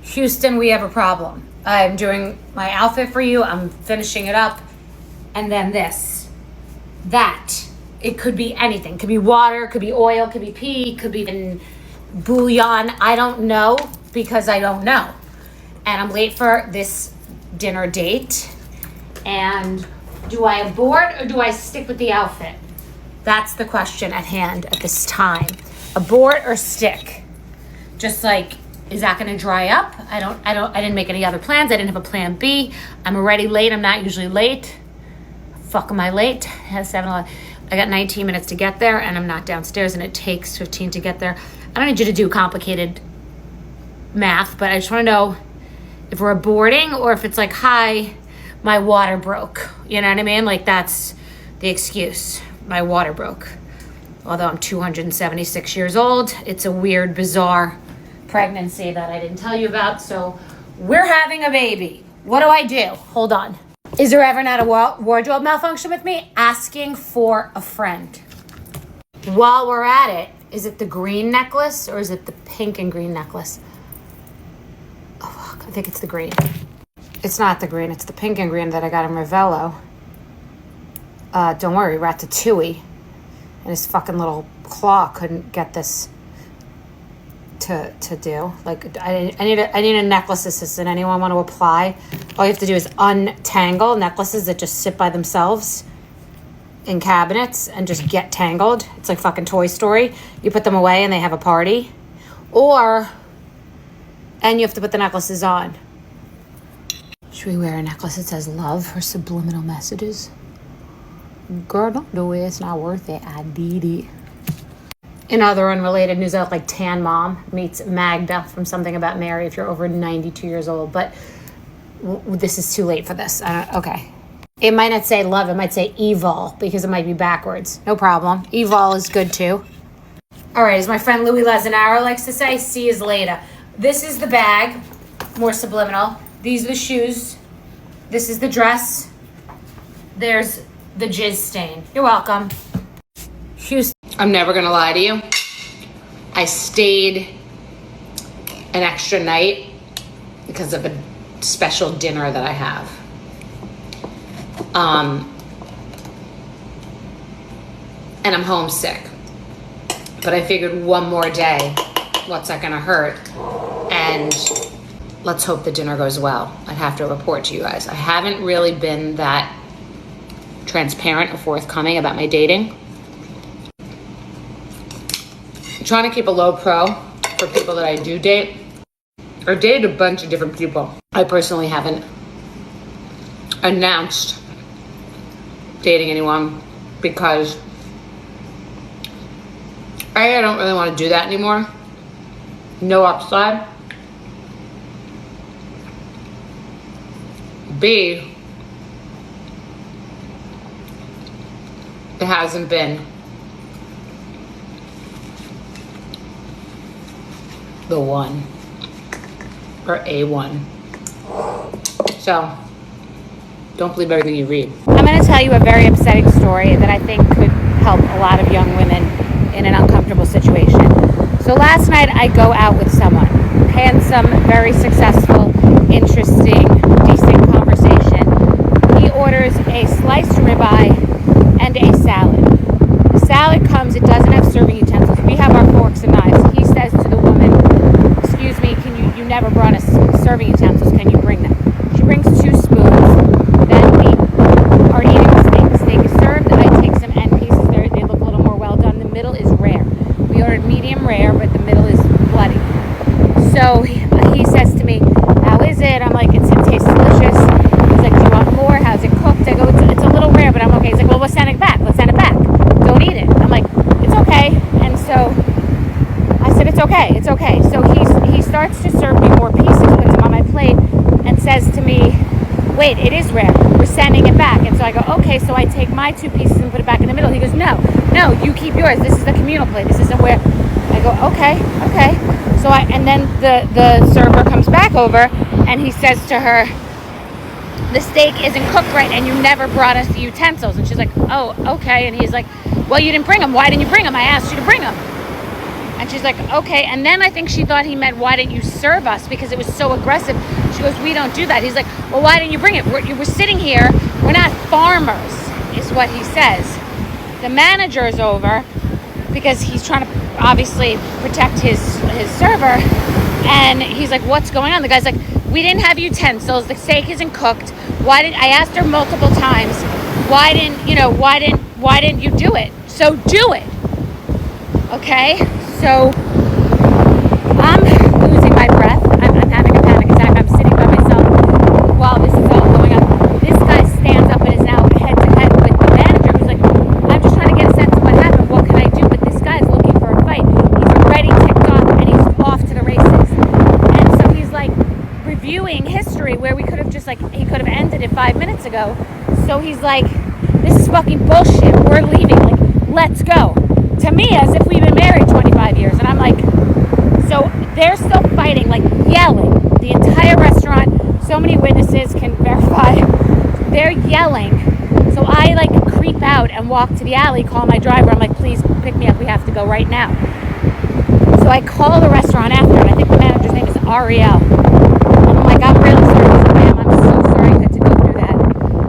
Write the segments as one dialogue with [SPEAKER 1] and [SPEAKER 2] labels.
[SPEAKER 1] Houston, we have a problem. I'm doing my outfit for you. I'm finishing it up. And then this. That. It could be anything. Could be water, could be oil, could be pee, could be even bouillon. I don't know because I don't know. And I'm late for this dinner date. And do I abort or do I stick with the outfit? That's the question at hand at this time. Abort or stick? Just like, is that gonna dry up? I didn't make any other plans. I didn't have a plan B. I'm already late. I'm not usually late. Fuck, am I late? I got 19 minutes to get there and I'm not downstairs and it takes 15 to get there. I don't need you to do complicated math, but I just wanna know if we're aborting or if it's like, hi, my water broke. You know what I mean? Like that's the excuse. My water broke. Although I'm 276 years old, it's a weird, bizarre pregnancy that I didn't tell you about. So we're having a baby. What do I do? Hold on. Is there ever not a wardrobe malfunction with me? Asking for a friend. While we're at it, is it the green necklace or is it the pink and green necklace? Oh, fuck. I think it's the green. It's not the green. It's the pink and green that I got in Ravello. Don't worry, Ratatouille and his fucking little claw couldn't get this to do. Like, I need a necklace assistant. Anyone want to apply? All you have to do is untangle necklaces that just sit by themselves in cabinets and just get tangled. It's like fucking Toy Story. You put them away and they have a party. And you have to put the necklaces on. Should we wear a necklace that says love for subliminal messages? Girl, don't do it. It's not worth it. I did it. In other unrelated news, like Tan Mom meets Magda from Something About Mary if you're over 92 years old. But this is too late for this. Okay. It might not say love. It might say evil because it might be backwards. No problem. Evil is good too. All right. As my friend Louis Lazanaro likes to say, see you later. This is the bag. More subliminal. These are the shoes. This is the dress. There's the jizz stain. You're welcome. Houston. I'm never gonna lie to you. I stayed an extra night because of a special dinner that I have. And I'm homesick. But I figured one more day, what's that gonna hurt? And let's hope the dinner goes well. I'd have to report to you guys. I haven't really been that transparent or forthcoming about my dating. I'm trying to keep a low pro for people that I do date. I've dated a bunch of different people. I personally haven't announced dating anyone because A, I don't really want to do that anymore. No upside. B, it hasn't been the one or a one. So don't believe everything you read. I'm going to tell you a very upsetting story that I think could help a lot of young women in an uncomfortable situation. So last night I go out with someone, handsome, very successful, interesting, decent conversation. He orders a sliced ribeye and a salad. The salad comes, it doesn't have serving utensils. We have our forks and knives. He says to the woman, excuse me, you never brought us serving utensils, can you bring them? She brings 2 spoons. Then we are eating the steak. The steak is served. I take some end pieces. They look a little more well done. The middle is rare. We ordered medium rare, but the middle is bloody. So he says to me, how is it? I'm like, it tastes delicious. He's like, do you want more? How's it cooked? I go, it's a little rare, but I'm okay. He's like, well, let's send it back. Let's send it back. Don't eat it. I'm like, it's okay. And so I said, it's okay. It's okay. So he starts to serve me more pieces, puts them on my plate, and says to me, wait, it is rare. We're sending it back. And so I go, okay. So I take my 2 pieces and put it back in the middle. He goes, no, you keep yours. This is a communal plate. This isn't where. I go, okay. So and then the server comes back over and he says to her, the steak isn't cooked right and you never brought us the utensils. And she's like, oh, okay. And he's like, well, you didn't bring them. Why didn't you bring them? I asked you to bring them. And she's like, okay. And then I think she thought he meant, why didn't you serve us? Because it was so aggressive. She goes, we don't do that. He's like, well, why didn't you bring it? We're sitting here. We're not farmers, is what he says. The manager is over because he's trying to obviously protect his server. And he's like, what's going on? The guy's like, we didn't have utensils. The steak isn't cooked. I asked her multiple times, why didn't you do it? So do it. Okay? So I'm losing my breath. I'm having a panic attack. I'm sitting by myself while this is all going on. This guy stands up and is now head to head with the manager who's like, I'm just trying to get a sense of what happened. What can I do? But this guy's looking for a fight. He's already ticked off and he's off to the races. And so he's like reviewing history where we could have just he could have ended it 5 minutes ago. So he's like, this is fucking bullshit. We're leaving. Let's go. To me, as if we've been married 25 years. And I'm like, so they're still fighting, yelling. The entire restaurant, so many witnesses can verify, they're yelling. So I creep out and walk to the alley, call my driver. I'm like, please pick me up. We have to go right now. So I call the restaurant after, and I think the manager's name is Ariel. And I'm like, I'm really sorry. He's like, ma'am, I'm so sorry you had to go through that.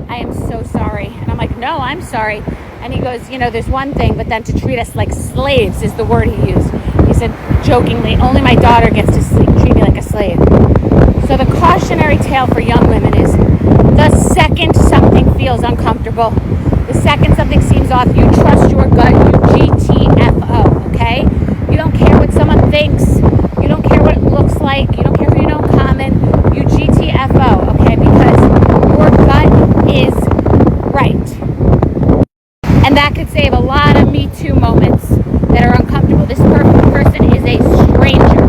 [SPEAKER 1] I am so sorry. And I'm like, no, I'm sorry. And he goes, there's one thing, but then to treat us like slaves is the word he used. He said, jokingly, only my daughter gets to treat me like a slave. So the cautionary tale for young women is, the second something feels uncomfortable, the second something seems off, you trust your gut, you GTFO, okay? You don't care what someone thinks, you don't care what it looks like, you don't care who you know in common, you GTFO, okay? Because your gut is right. And that could save a lot of Me Too moments that are uncomfortable. This person is a stranger.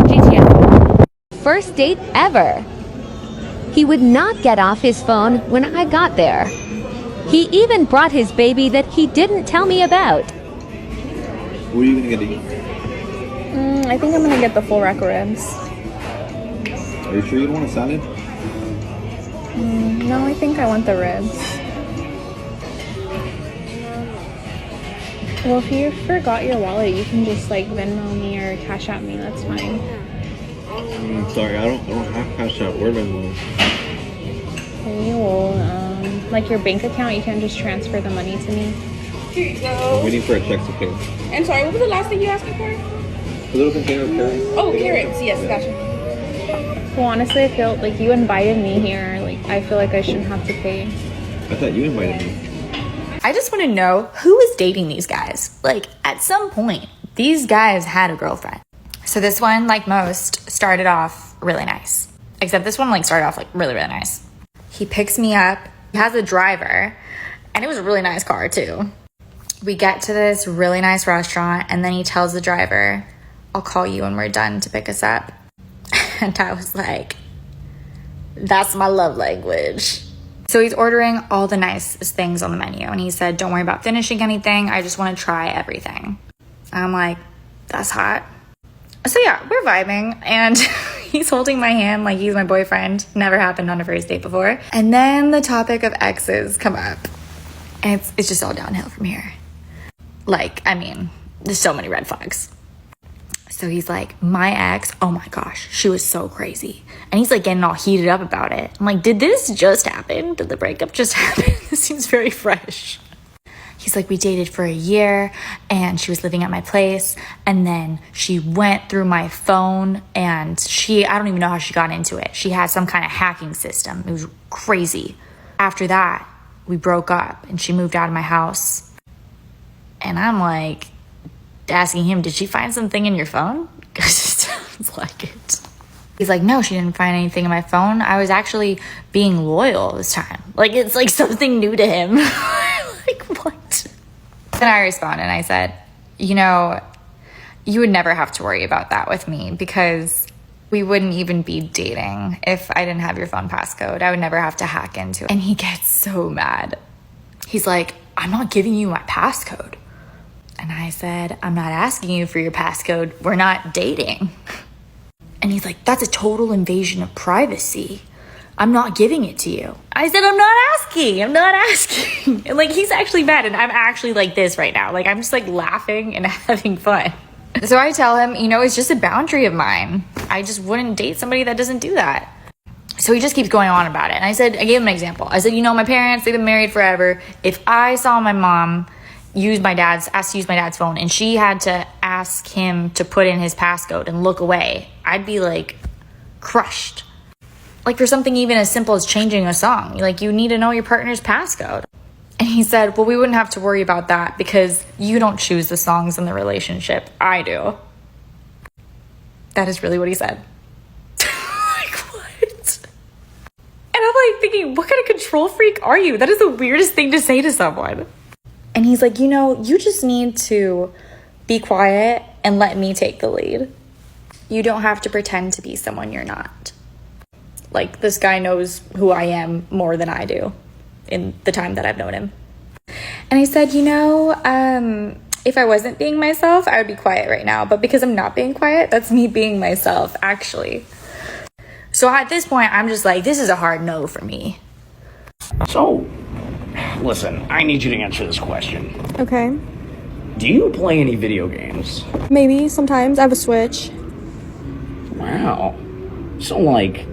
[SPEAKER 1] GTFO.
[SPEAKER 2] First date ever. He would not get off his phone when I got there. He even brought his baby that he didn't tell me about.
[SPEAKER 3] What are you gonna get to eat?
[SPEAKER 4] I think I'm gonna get the full rack of ribs.
[SPEAKER 3] Are you sure you don't want a salad?
[SPEAKER 4] No, I think I want the ribs. Well, if you forgot your wallet, you can just Venmo me or Cash App me. That's fine.
[SPEAKER 3] Sorry, I don't have Cash App or Venmo.
[SPEAKER 4] Okay, well, your bank account, you can just transfer the money to me.
[SPEAKER 5] Here you go.
[SPEAKER 3] I'm waiting for a check to pay.
[SPEAKER 5] And sorry, what was the last thing you asked me for?
[SPEAKER 3] A little container of carrots.
[SPEAKER 5] Oh, carrots. Yes, gotcha.
[SPEAKER 4] Well, honestly, I feel you invited me here. I feel like I shouldn't have to pay.
[SPEAKER 3] I thought you invited me.
[SPEAKER 6] I just want to know who is dating these guys. At some point, these guys had a girlfriend. So this one, like most, started off really nice. Except this one, started off, really, really nice. He picks me up. He has a driver. And it was a really nice car, too. We get to this really nice restaurant. And then he tells the driver, I'll call you when we're done to pick us up. And I was like, that's my love language. So he's ordering all the nicest things on the menu. And he said, don't worry about finishing anything. I just want to try everything. And I'm like, that's hot. So yeah, we're vibing. And he's holding my hand like he's my boyfriend. Never happened on a first date before. And then the topic of exes come up. And it's just all downhill from here. There's so many red flags. So he's like, my ex, oh my gosh, she was so crazy. And he's getting all heated up about it. I'm like, did this just happen? Did the breakup just happen? This seems very fresh. He's like, we dated for a year and she was living at my place. And then she went through my phone and I don't even know how she got into it. She had some kind of hacking system. It was crazy. After that, we broke up and she moved out of my house. And I'm asking him, did she find something in your phone? Because it sounds like it. He's like, no, she didn't find anything in my phone. I was actually being loyal this time. It's something new to him. What? Then I responded and I said, you would never have to worry about that with me because we wouldn't even be dating if I didn't have your phone passcode. I would never have to hack into it. And he gets so mad. He's like, I'm not giving you my passcode. And I said, I'm not asking you for your passcode. We're not dating. And he's like, that's a total invasion of privacy. I'm not giving it to you. I said, I'm not asking. And he's actually mad. And I'm actually like this right now. I'm just laughing and having fun. So I tell him, you know, it's just a boundary of mine. I just wouldn't date somebody that doesn't do that. So he just keeps going on about it. And I gave him an example. I said, you know, my parents, they've been married forever. If I saw my mom asked to use my dad's phone, and she had to ask him to put in his passcode and look away, I'd be like crushed. Like for something even as simple as changing a song, like you need to know your partner's passcode. And he said, well, we wouldn't have to worry about that because you don't choose the songs in the relationship. I do. That is really what he said. Like, what? And I'm like thinking, what kind of control freak are you? That is the weirdest thing to say to someone. And he's like, you know, you just need to be quiet and let me take the lead. You don't have to pretend to be someone you're not. Like, this guy knows who I am more than I do in the time that I've known him. And I said, you know, if I wasn't being myself, I would be quiet right now. But because I'm not being quiet, that's me being myself, actually. So at this point, I'm just like, this is a hard no for me.
[SPEAKER 7] So, listen, I need you to answer this question.
[SPEAKER 8] Okay.
[SPEAKER 7] Do you play any video games?
[SPEAKER 8] Maybe sometimes. I have a Switch.
[SPEAKER 7] Wow. So, like,